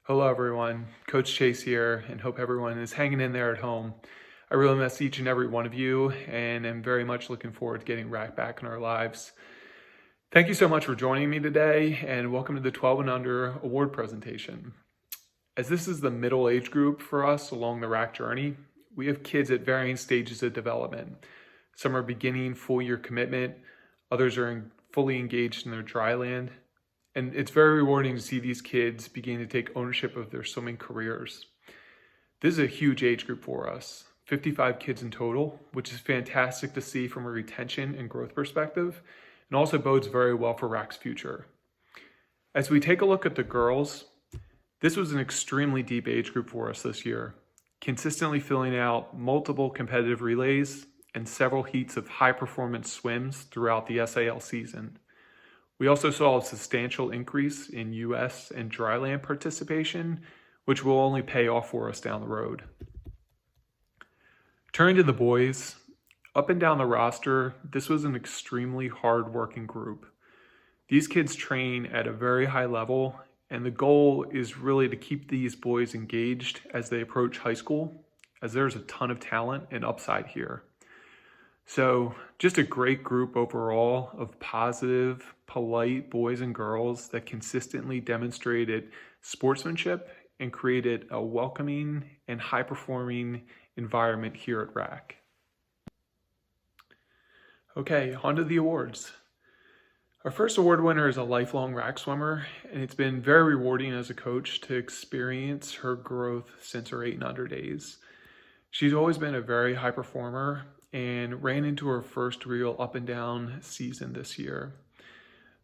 Hello everyone, Coach Chase here, and hope everyone is hanging in there at home. I really miss each and every one of you, and am very much looking forward to getting RAC back in our lives. Thank you so much for joining me today, and welcome to the 12 and Under award presentation. As this is the middle age group for us along the RAC journey, we have kids at varying stages of development. Some are beginning full year commitment, others are fully engaged in their dry land, and it's very rewarding to see these kids begin to take ownership of their swimming careers. This is a huge age group for us, 55 kids in total, which is fantastic to see from a retention and growth perspective, and also bodes very well for RAC's future. As we take a look at the girls, this was an extremely deep age group for us this year, consistently filling out multiple competitive relays and several heats of high performance swims throughout the SAL season. We also saw a substantial increase in US and dryland participation, which will only pay off for us down the road. Turning to the boys, up and down the roster, this was an extremely hard-working group. These kids train at a very high level, and the goal is really to keep these boys engaged as they approach high school, as there's a ton of talent and upside here. So just a great group overall of positive, polite boys and girls that consistently demonstrated sportsmanship and created a welcoming and high-performing environment here at RAC. Okay, on to the awards. Our first award winner is a lifelong RAC swimmer, and it's been very rewarding as a coach to experience her growth since her 8 and under days. She's always been a very high performer and ran into her first real up and down season this year.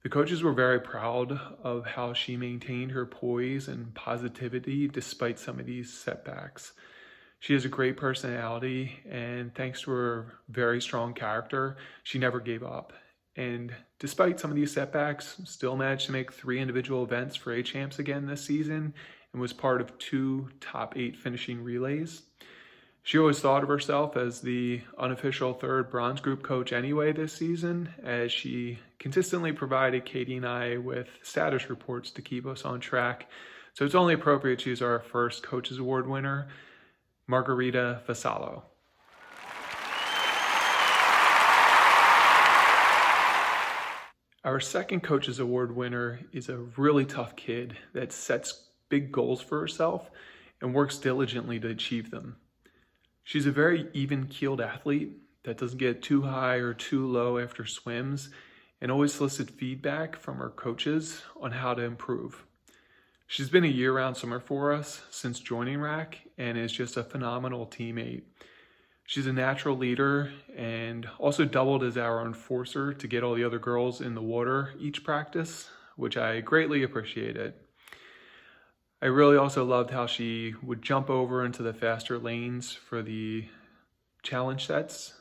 The coaches were very proud of how she maintained her poise and positivity despite some of these setbacks. She has a great personality, and thanks to her very strong character, she never gave up. And despite some of these setbacks, still managed to make 3 individual events for A-Champs again this season and was part of 2 top 8 finishing relays. She always thought of herself as the unofficial 3rd bronze group coach anyway this season, as she consistently provided Katie and I with status reports to keep us on track. So it's only appropriate she's our first Coaches Award winner, Margarita Vassallo. Our second Coaches Award winner is a really tough kid that sets big goals for herself and works diligently to achieve them. She's a very even-keeled athlete that doesn't get too high or too low after swims and always solicits feedback from her coaches on how to improve. She's been a year-round swimmer for us since joining RAC and is just a phenomenal teammate. She's a natural leader and also doubled as our enforcer to get all the other girls in the water each practice, which I greatly appreciated. I really also loved how she would jump over into the faster lanes for the challenge sets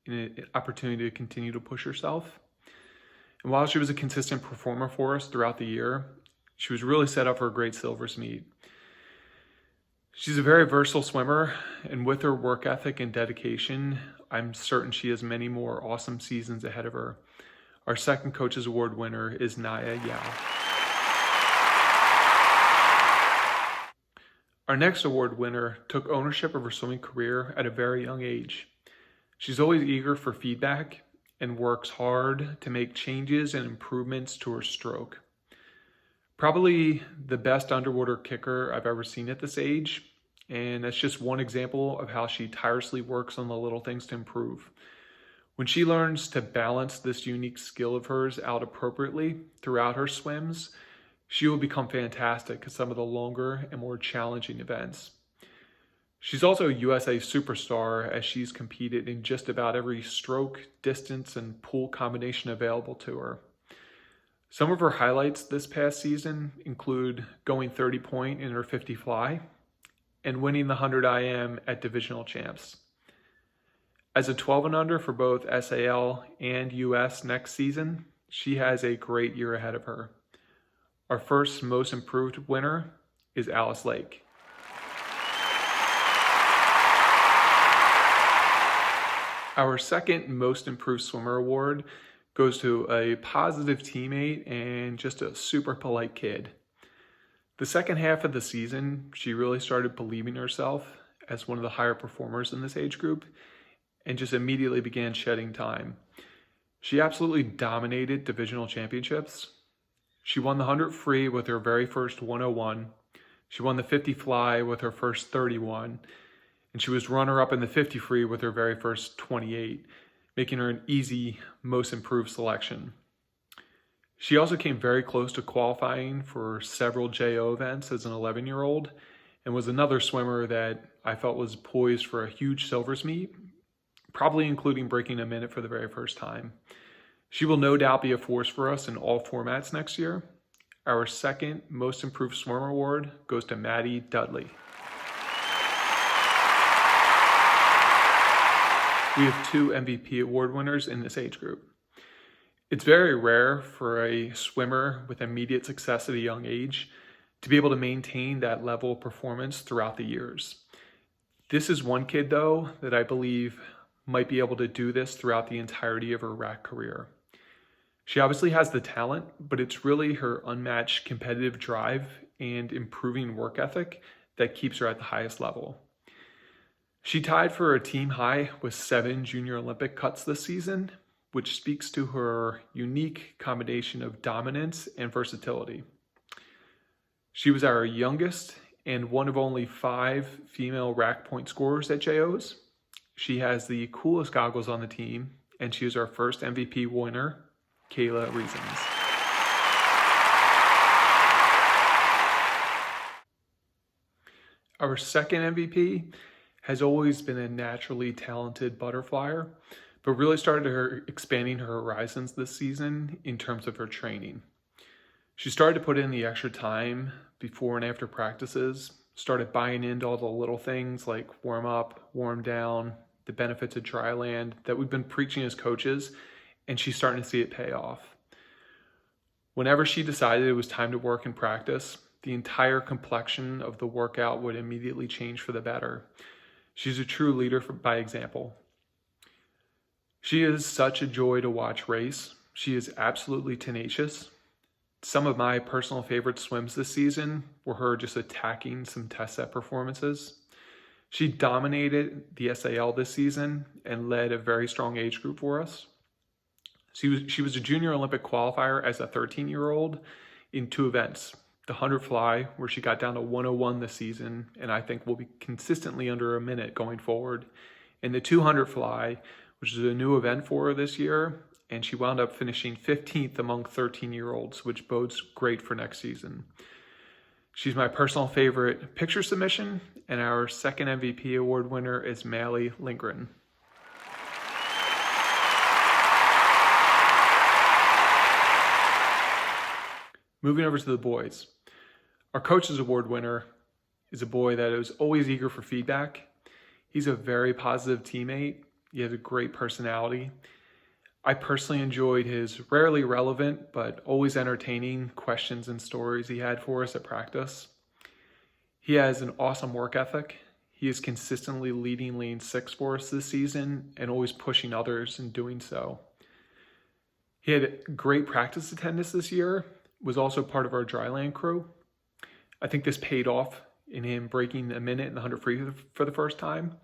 in an opportunity to continue to push herself. And while she was a consistent performer for us throughout the year, she was really set up for a great silvers meet. She's a very versatile swimmer, and with her work ethic and dedication, I'm certain she has many more awesome seasons ahead of her. Our second Coaches Award winner is Naya Yao. Our next award winner took ownership of her swimming career at a very young age. She's always eager for feedback and works hard to make changes and improvements to her stroke. Probably the best underwater kicker I've ever seen at this age, and that's just one example of how she tirelessly works on the little things to improve. When she learns to balance this unique skill of hers out appropriately throughout her swims, she will become fantastic at some of the longer and more challenging events. She's also a USA superstar, as she's competed in just about every stroke, distance, and pool combination available to her. Some of her highlights this past season include going 30 point in her 50 fly and winning the 100 IM at divisional champs. As a 12 and under for both SAL and US next season, she has a great year ahead of her. Our first most improved winner is Alice Lake. Our second most improved swimmer award goes to a positive teammate and just a super polite kid. The second half of the season, she really started believing herself as one of the higher performers in this age group and just immediately began shedding time. She absolutely dominated divisional championships. She won the 100 free with her very first 101. She won the 50 fly with her first 31. And she was runner-up in the 50 free with her very first 28, making her an easy most improved selection. She also came very close to qualifying for several JO events as an 11-year-old and was another swimmer that I felt was poised for a huge silvers meet, probably including breaking a minute for the very first time. She will no doubt be a force for us in all formats next year. Our second most improved swimmer award goes to Maddie Dudley. We have 2 MVP award winners in this age group. It's very rare for a swimmer with immediate success at a young age to be able to maintain that level of performance throughout the years. This is one kid, though, that I believe might be able to do this throughout the entirety of her RAC career. She obviously has the talent, but it's really her unmatched competitive drive and improving work ethic that keeps her at the highest level. She tied for a team high with 7 Junior Olympic cuts this season, which speaks to her unique combination of dominance and versatility. She was our youngest and one of only 5 female RAC point scorers at JOs. She has the coolest goggles on the team, and she is our first MVP winner, Kayla Reasons. Our second MVP has always been a naturally talented butterflyer, but really started her expanding her horizons this season in terms of her training. She started to put in the extra time before and after practices, started buying into all the little things like warm up, warm down, the benefits of dry land that we've been preaching as coaches, and she's starting to see it pay off. Whenever she decided it was time to work and practice, the entire complexion of the workout would immediately change for the better. She's a true leader by example. She is such a joy to watch race. She is absolutely tenacious. Some of my personal favorite swims this season were her just attacking some test set performances. She dominated the SAL this season and led a very strong age group for us. She was a Junior Olympic qualifier as a 13-year-old in 2 events. The 100 fly, where she got down to 101 this season, and I think will be consistently under a minute going forward. And the 200 fly, which is a new event for her this year, and she wound up finishing 15th among 13-year-olds, which bodes great for next season. She's my personal favorite picture submission, and our second MVP award winner is Mally Lindgren. Moving over to the boys. Our Coaches Award winner is a boy that is always eager for feedback. He's a very positive teammate. He has a great personality. I personally enjoyed his rarely relevant but always entertaining questions and stories he had for us at practice. He has an awesome work ethic. He is consistently leading Lane 6 for us this season and always pushing others in doing so. He had great practice attendance this year, was also part of our dryland crew. I think this paid off in him breaking a minute in the 100 free for the first time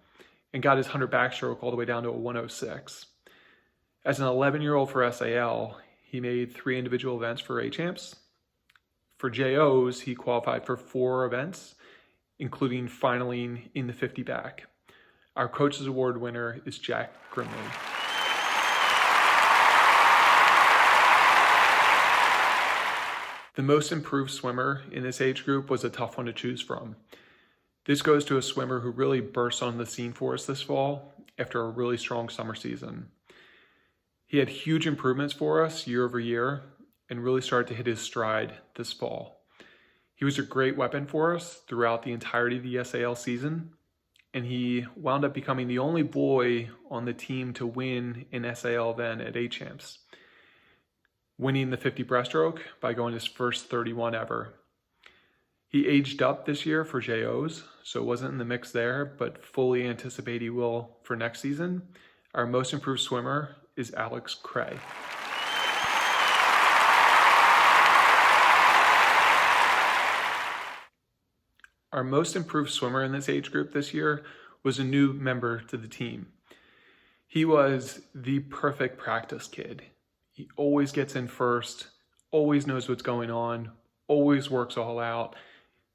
and got his 100 backstroke all the way down to a 106. As an 11-year-old for SAL, he made 3 individual events for A-Champs. For JOs, he qualified for 4 events, including finaling in the 50 back. Our Coaches Award winner is Jack Grimley. The most improved swimmer in this age group was a tough one to choose from. This goes to a swimmer who really burst on the scene for us this fall after a really strong summer season. He had huge improvements for us year over year and really started to hit his stride this fall. He was a great weapon for us throughout the entirety of the SAL season, and he wound up becoming the only boy on the team to win an SAL event at A-Champs, winning the 50 breaststroke by going his first 31 ever. He aged up this year for JOs, so wasn't in the mix there, but fully anticipate he will for next season. Our most improved swimmer is Alex Cray. Our most improved swimmer in this age group this year was a new member to the team. He was the perfect practice kid. He always gets in first, always knows what's going on, always works all out.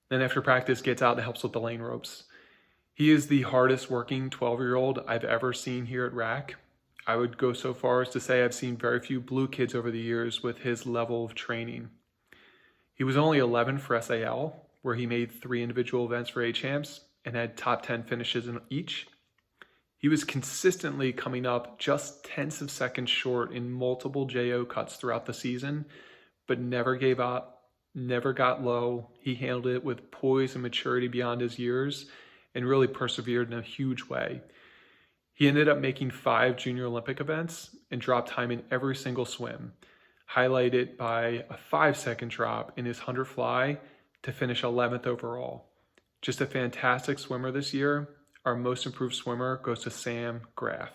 Then after practice gets out and helps with the lane ropes. He is the hardest working 12-year-old I've ever seen here at RAC. I would go so far as to say I've seen very few blue kids over the years with his level of training. He was only 11 for SAL, where he made 3 individual events for A-Champs and had top 10 finishes in each. He was consistently coming up just tenths of seconds short in multiple JO cuts throughout the season, but never gave up, never got low. He handled it with poise and maturity beyond his years and really persevered in a huge way. He ended up making 5 Junior Olympic events and dropped time in every single swim, highlighted by a 5-second drop in his 100 fly to finish 11th overall. Just a fantastic swimmer this year. Our most improved swimmer goes to Sam Graff.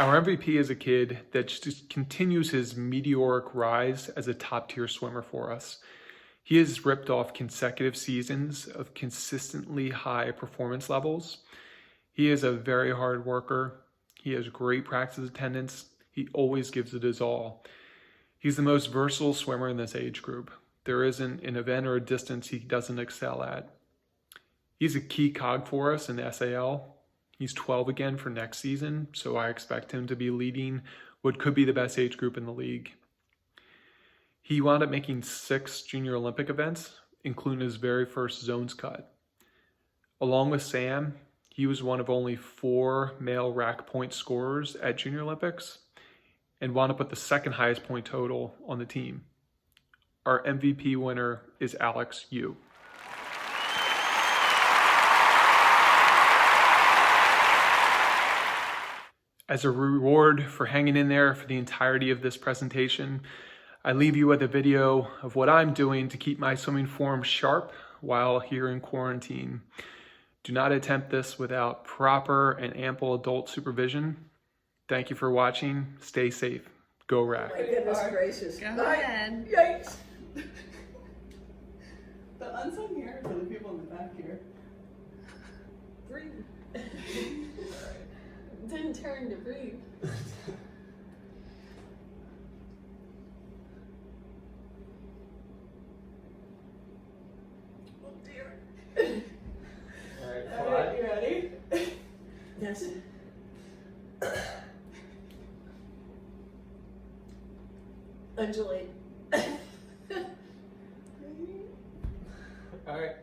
Our MVP is a kid that just continues his meteoric rise as a top-tier swimmer for us. He has ripped off consecutive seasons of consistently high performance levels. He is a very hard worker. He has great practice attendance. He always gives it his all. He's the most versatile swimmer in this age group. There isn't an event or a distance he doesn't excel at. He's a key cog for us in SAL. He's 12 again for next season, so I expect him to be leading what could be the best age group in the league. He wound up making 6 Junior Olympic events, including his very first zones cut. Along with Sam, he was one of only 4 male RAC point scorers at Junior Olympics and wound up with the second highest point total on the team. Our MVP winner is Alex Yu. As a reward for hanging in there for the entirety of this presentation, I leave you with a video of what I'm doing to keep my swimming form sharp while here in quarantine. Do not attempt this without proper and ample adult supervision. Thank you for watching. Stay safe. Go RAC. Oh my goodness gracious. Go ahead. Yikes. The unsung heroes are the people in the back here. Breathe. Didn't turn to breathe. Oh dear. All right, you ready? Yes. Undulate. All right.